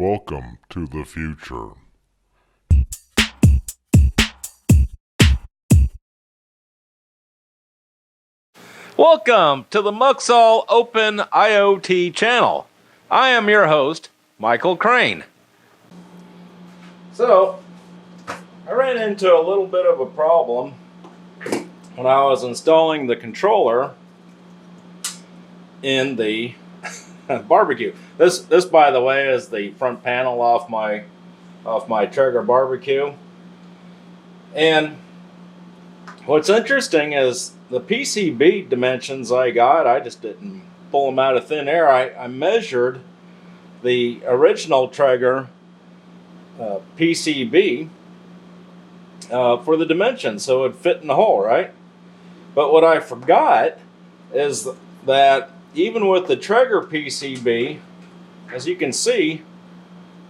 Welcome to the future. Welcome to the Muxall Open IoT channel. I am your host, Michael Crane. So, I ran into a little bit of a problem when I was installing the controller in the barbecue. This, by the way, is the front panel off my Traeger barbecue. And what's interesting is the PCB dimensions I got, I just didn't pull them out of thin air. I measured the original Traeger PCB for the dimensions so it would fit in the hole, right? But what I forgot is that even with the Traeger PCB, as you can see,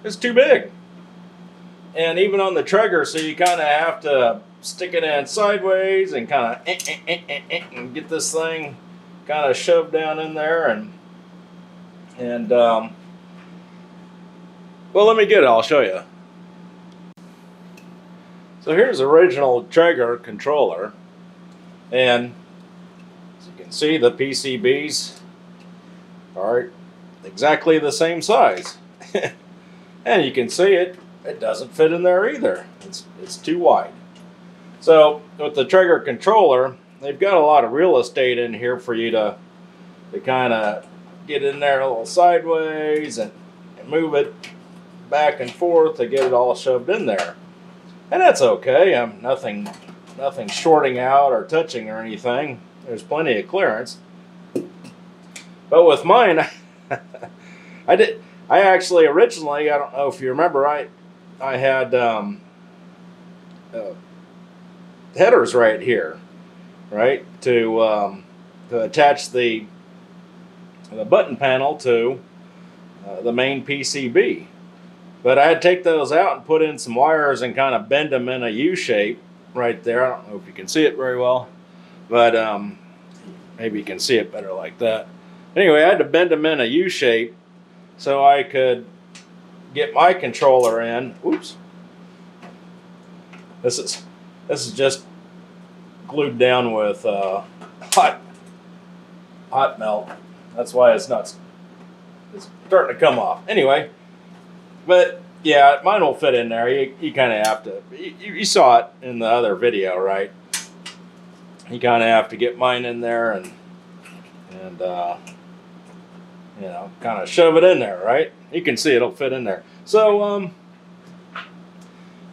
it's too big. And even on the Traeger, so you kind of have to stick it in sideways and kind of and get this thing kind of shoved down in there and well, let me get it. I'll show you. So here's the original Traeger controller, and as you can see, the PCBs are exactly the same size, and you can see it doesn't fit in there either. It's too wide. So with the Traeger controller, they've got a lot of real estate in here for you to kind of get in there a little sideways and move it back and forth to get it all shoved in there. And that's okay. I'm nothing shorting out or touching or anything. There's plenty of clearance. But with mine, I actually originally, I don't know if you remember, I had headers right here, right, to attach the button panel to the main PCB. But I had to take those out and put in some wires and kind of bend them in a U shape right there. I don't know if you can see it very well, but maybe you can see it better like that. Anyway, I had to bend them in a U shape so I could get my controller in. Oops. This is just glued down with hot melt. That's why it's starting to come off. Anyway, but yeah, mine will fit in there. You kind of have to. You saw it in the other video, right? You kind of have to get mine in there and you know, kind of shove it in there, right? You can see it'll fit in there. So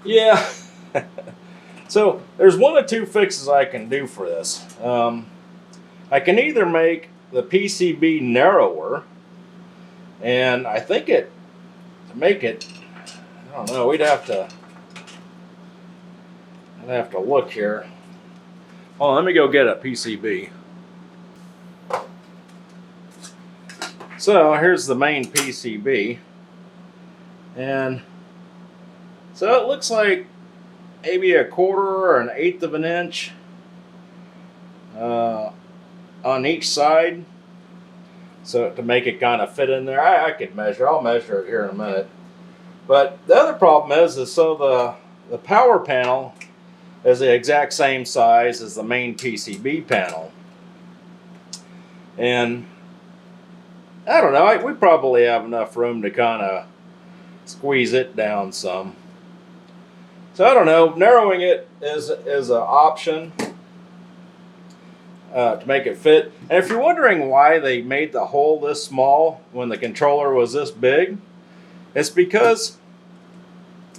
yeah. So there's one of two fixes I can do for this. I can either make the PCB narrower, and I think to make it, I don't know, I'd have to look here. Oh, let me go get a PCB. So here's the main PCB, and so it looks like maybe a quarter or an eighth of an inch on each side, so to make it kind of fit in there. I could measure. I'll measure it here in a minute. But the other problem is so the power panel is the exact same size as the main PCB panel, and I don't know. We probably have enough room to kind of squeeze it down some. So I don't know. Narrowing it is an option to make it fit. And if you're wondering why they made the hole this small when the controller was this big, it's because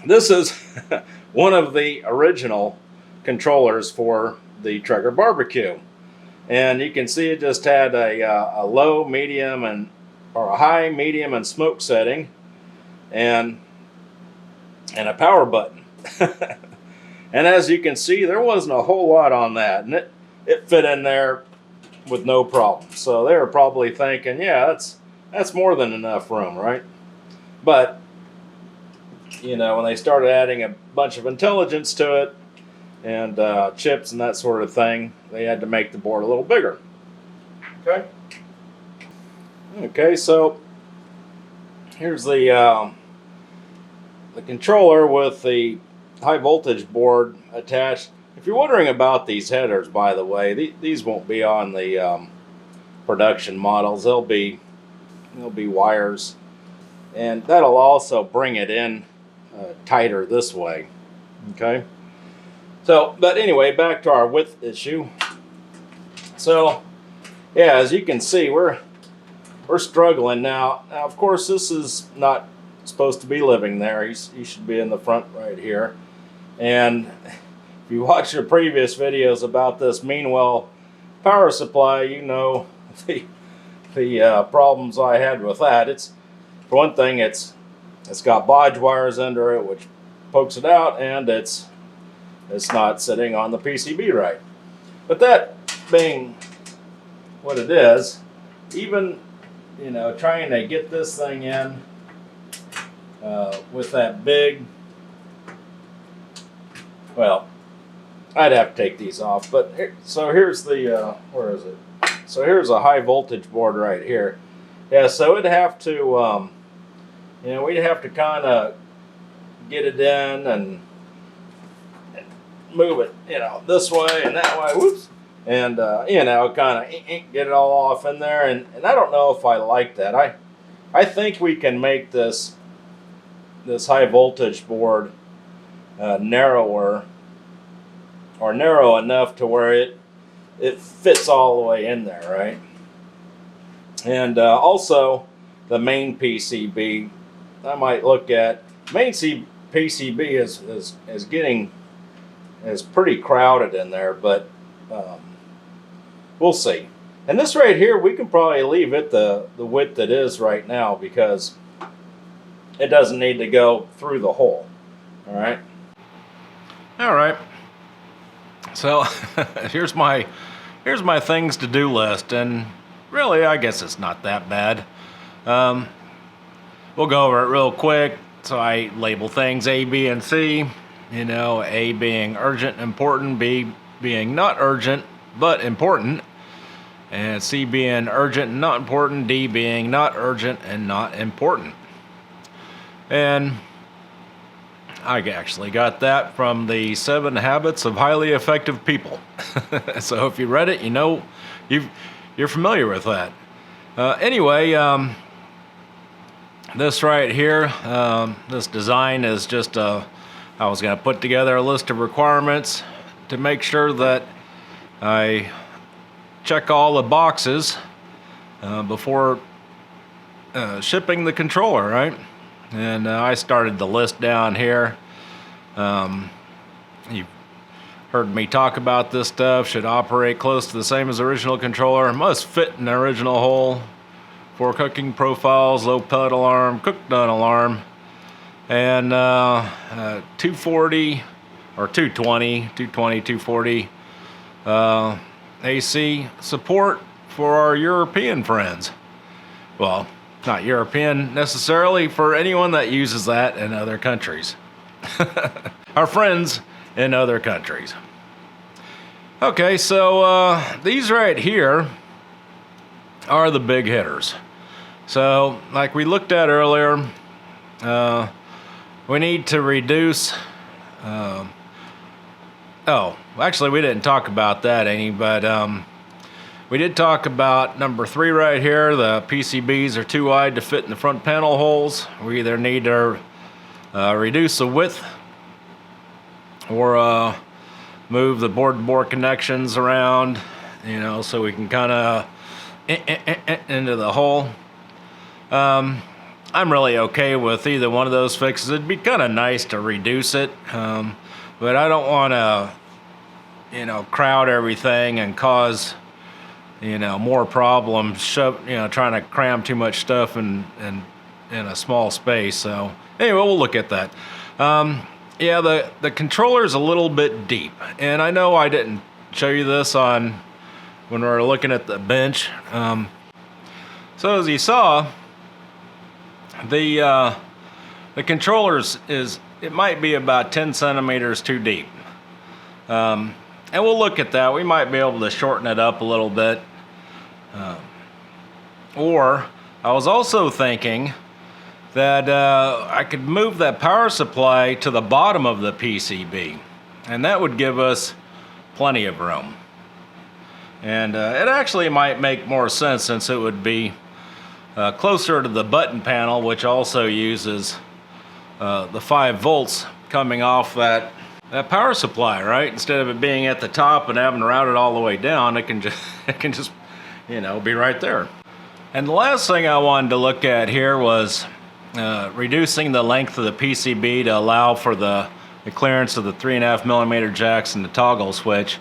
this is one of the original controllers for the Traeger barbecue, and you can see it just had a low, medium, or a high, medium, and smoke setting, and a power button. And as you can see, there wasn't a whole lot on that, and it fit in there with no problem. So they were probably thinking, yeah, that's more than enough room, right? But you know, when they started adding a bunch of intelligence to it and chips and that sort of thing, they had to make the board a little bigger. Okay, so here's the the controller with the high voltage board attached. If you're wondering about these headers, by the way, these won't be on the production models. They'll be wires, and that'll also bring it in tighter this way. Okay. So, but anyway, back to our width issue. So, yeah, as you can see, we're struggling now. Now, of course, this is not supposed to be living there. He should be in the front right here. And if you watch your previous videos about this Meanwell power supply, you know the problems I had with that. It's, for one thing, it's got bodge wires under it, which pokes it out, and it's not sitting on the PCB right. But that being what it is, even, you know, trying to get this thing in with that big, well, I'd have to take these off. But so here's the where is it? So here's a high voltage board right here. Yeah, so it'd have to, you know, we'd have to kind of get it in and move it, you know, this way and that way. Whoops. And, you know, kind of get it all off in there. And I don't know if I like that. I think we can make this high voltage board narrower, or narrow enough to where it fits all the way in there, right? And also the main PCB, I might look at. Main PCB is pretty crowded in there, but we'll see. And this right here, we can probably leave it the width it is right now, because it doesn't need to go through the hole. All right. All right. So here's my things to do list, and really, I guess it's not that bad. We'll go over it real quick. So I label things A, B, and C. You know, A being urgent and important, B being not urgent but important, and C being urgent and not important, D being not urgent and not important. And I actually got that from the 7 Habits of Highly Effective People. So if you read it, you know, you're familiar with that. Anyway, this right here, this design is just I was going to put together a list of requirements to make sure that I check all the boxes before shipping the controller, right? And I started the list down here. You've heard me talk about this stuff. Should operate close to the same as the original controller. Must fit in the original hole. For cooking profiles, low pellet alarm, cook done alarm. And 240 or 220, 240 AC support for our European friends. Well, not European necessarily, for anyone that uses that in other countries. Our friends in other countries. Okay, so these right here are the big hitters. So, like we looked at earlier, we need to reduce. Oh, actually, we didn't talk about that any, but we did talk about number 3 right here. The PCBs are too wide to fit in the front panel holes. We either need to reduce the width or move the board-to-board connections around, you know, so we can kind of into the hole. I'm really okay with either one of those fixes. It'd be kind of nice to reduce it, but I don't want to, you know, crowd everything and cause, you know, more problems. Trying to cram too much stuff in a small space. So anyway, we'll look at that. Yeah, the controller's a little bit deep, and I know I didn't show you this on when we were looking at the bench. So as you saw, the controller's it might be about 10 centimeters too deep. And we'll look at that. We might be able to shorten it up a little bit. Or I was also thinking that I could move that power supply to the bottom of the PCB, and that would give us plenty of room. And it actually might make more sense since it would be closer to the button panel, which also uses the 5 volts coming off that power supply, right? Instead of it being at the top and having to route it all the way down, it can just you know, be right there. And the last thing I wanted to look at here was reducing the length of the PCB to allow for the clearance of the 3.5mm jacks and the toggle switch.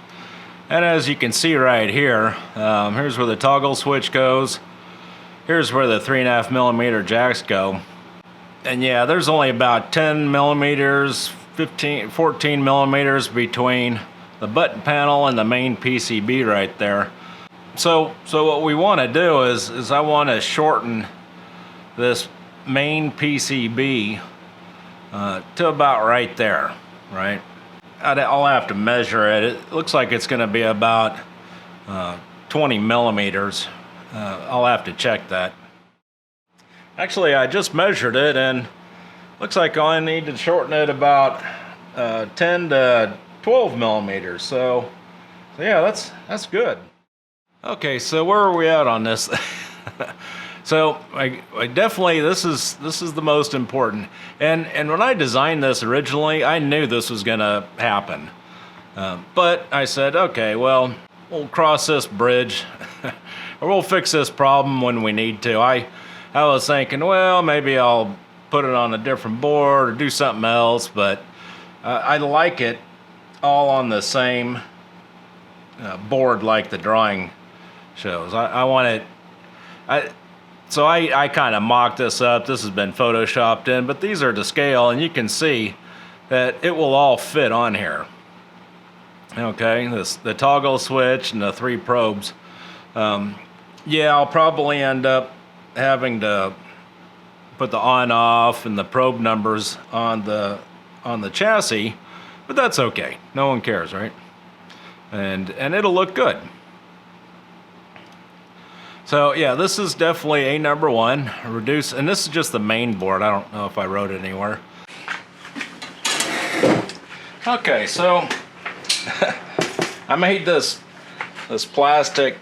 And as you can see right here, here's where the toggle switch goes. Here's where the 3.5mm jacks go. And yeah, there's only about 10 millimeters, 14 millimeters between the button panel and the main PCB right there. So what we want to do is I want to shorten this main PCB to about right there, right? I'll have to measure it. It looks like it's going to be about 20 millimeters. I'll have to check that. Actually, I just measured it, and looks like I need to shorten it about 10 to 12 millimeters. So yeah, that's good. Okay, so where are we at on this? So I definitely, this is the most important. And when I designed this originally, I knew this was going to happen. But I said, okay, well, we'll cross this bridge, or we'll fix this problem when we need to. I was thinking, well, maybe I'll put it on a different board or do something else, but I like it all on the same board like the drawing shows. I want it. So I kind of mocked this up. This has been photoshopped in, but these are to scale, and you can see that it will all fit on here. Okay, the toggle switch and the 3 probes. Yeah, I'll probably end up having to put the on-off and the probe numbers on the chassis, but that's okay. No one cares, right? And it'll look good. So yeah, this is definitely a number 1. Reduce, and this is just the main board. I don't know if I wrote it anywhere. Okay, so I made this plastic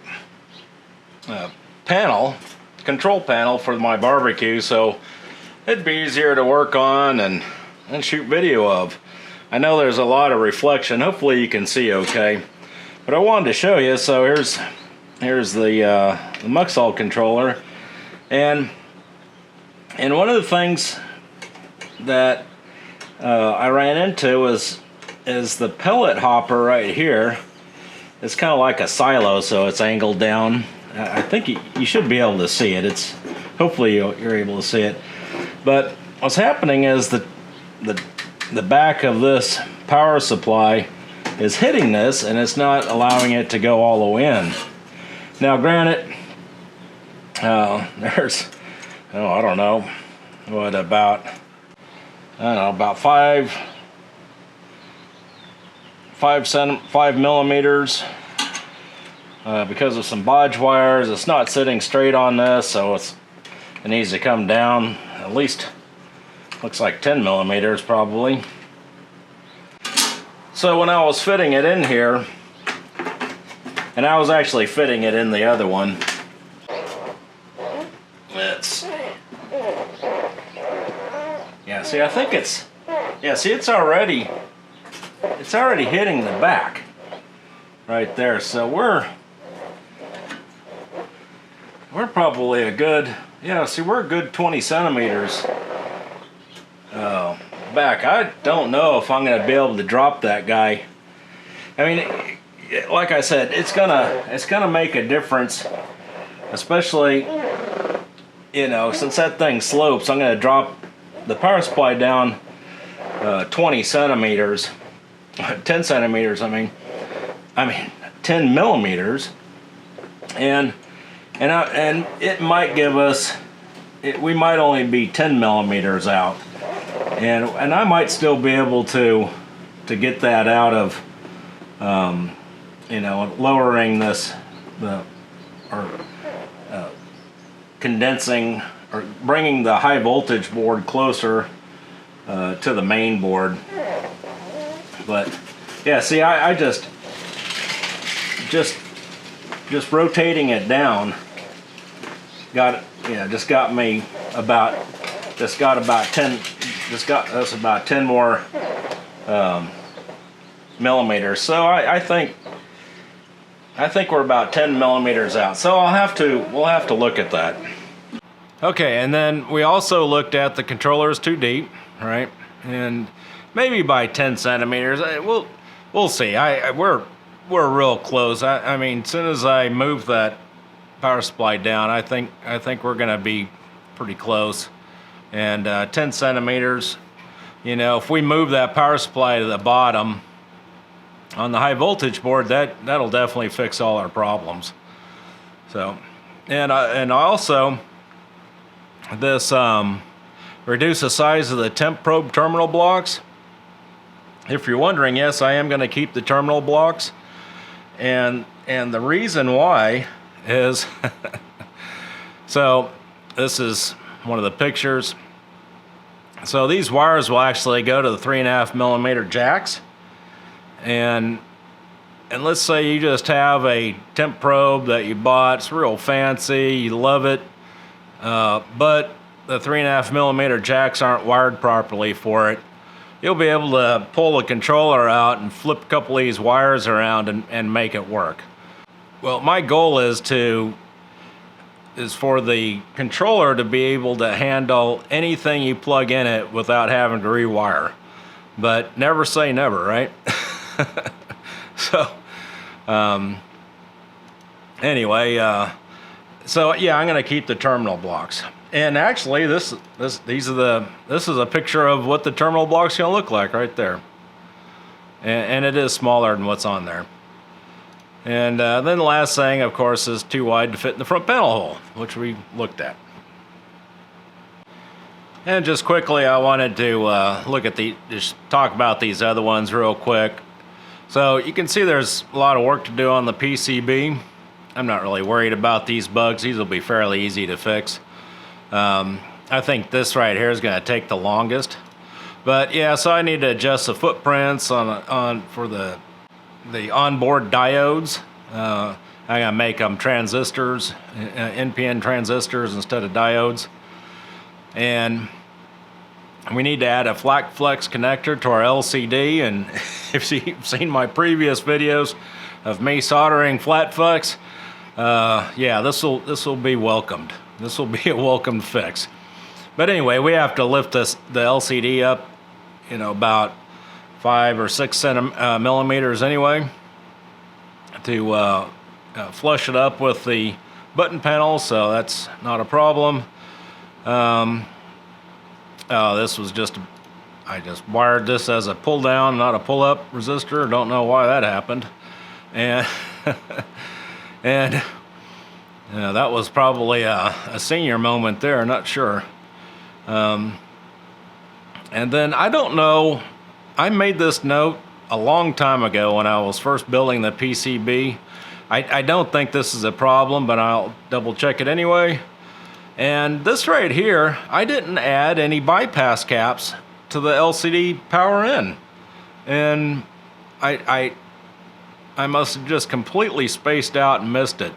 control panel for my barbecue, so it'd be easier to work on and shoot video of. I know there's a lot of reflection. Hopefully you can see okay, but I wanted to show you. So here's the Muxall controller, and one of the things that I ran into is the pellet hopper right here. It's kind of like a silo, so it's angled down. I think you should be able to see it. Hopefully you're able to see it. But what's happening is the back of this power supply is hitting this, and it's not allowing it to go all the way in. Now, granted, there's, I don't know, what about 5 millimeters. Because of some bodge wires, it's not sitting straight on this, so it needs to come down at least, looks like 10 millimeters probably. So when I was fitting it in here, and I was actually fitting it in the other one, see, I think it's already hitting the back right there. So we're probably a good, we're a good 20 centimeters back. I don't know if I'm going to be able to drop that guy. I mean, like I said, it's gonna make a difference, especially, since that thing slopes. I'm going to drop the power supply down 20 centimeters, 10 centimeters. I mean 10 millimeters, and it might give us. We might only be 10 millimeters out, and I might still be able to get that out of, condensing bringing the high voltage board closer to the main board. But yeah, see, I just rotating it down got me about, got us about 10 more millimeters. So I think we're about 10 millimeters out. So we'll have to look at that. Okay, and then we also looked at the controller is too deep, right? And maybe by 10 centimeters. We'll see. We're real close. I mean, as soon as I move that power supply down, I think we're gonna be pretty close. And 10 centimeters, you know, if we move that power supply to the bottom on the high voltage board, that'll definitely fix all our problems. So, and also this reduce the size of the temp probe terminal blocks. If you're wondering, yes, I am going to keep the terminal blocks, and the reason why is so this is one of the pictures. So these wires will actually go to the 3.5 millimeter jacks, and let's say you just have a temp probe that you bought, it's real fancy, you love it, but the 3.5 millimeter jacks aren't wired properly for it. You'll be able to pull the controller out and flip a couple of these wires around and make it work. Well, my goal is for the controller to be able to handle anything you plug in it without having to rewire. But never say never, right? So, anyway, so yeah, I'm gonna keep the terminal blocks. And actually, this is a picture of what the terminal block's gonna look like right there. And it is smaller than what's on there. And then the last thing, of course, is too wide to fit in the front panel hole, which we looked at. And just quickly, I wanted to just talk about these other ones real quick. So you can see there's a lot of work to do on the PCB. I'm not really worried about these bugs. These will be fairly easy to fix. I think this right here is going to take the longest. But yeah, so I need to adjust the footprints for the onboard diodes. I'm gonna make them transistors, NPN transistors instead of diodes. And we need to add a flat flex connector to our LCD. And if you've seen my previous videos of me soldering flat flex, yeah, this will be welcomed. This will be a welcomed fix. But anyway, we have to lift the LCD up, you know, about 5 or 6 millimeters anyway, to flush it up with the button panel, so that's not a problem. This was I just wired this as a pull down, not a pull up resistor. Don't know why that happened. And and that was probably a senior moment there, not sure. And then I don't know, I made this note a long time ago when I was first building the PCB. I don't think this is a problem, but I'll double check it anyway. And this right here, I didn't add any bypass caps to the LCD power in. And I must have just completely spaced out and missed it.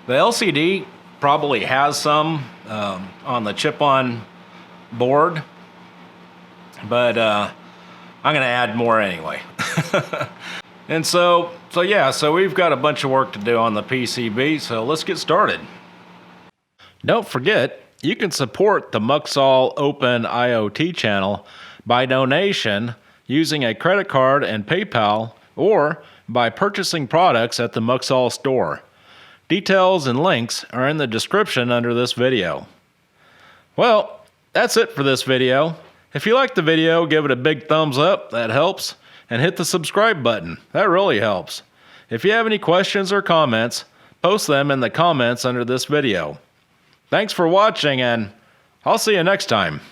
The LCD probably has some on the chip-on board, but I'm gonna add more anyway. And so yeah, so we've got a bunch of work to do on the PCB, so let's get started. Don't forget, you can support the Muxall Open IoT channel by donation using a credit card and PayPal, or by purchasing products at the Muxall store. Details and links are in the description under this video. Well, that's it for this video. If you liked the video, give it a big thumbs up, that helps, and hit the subscribe button, that really helps. If you have any questions or comments, post them in the comments under this video. Thanks for watching, and I'll see you next time.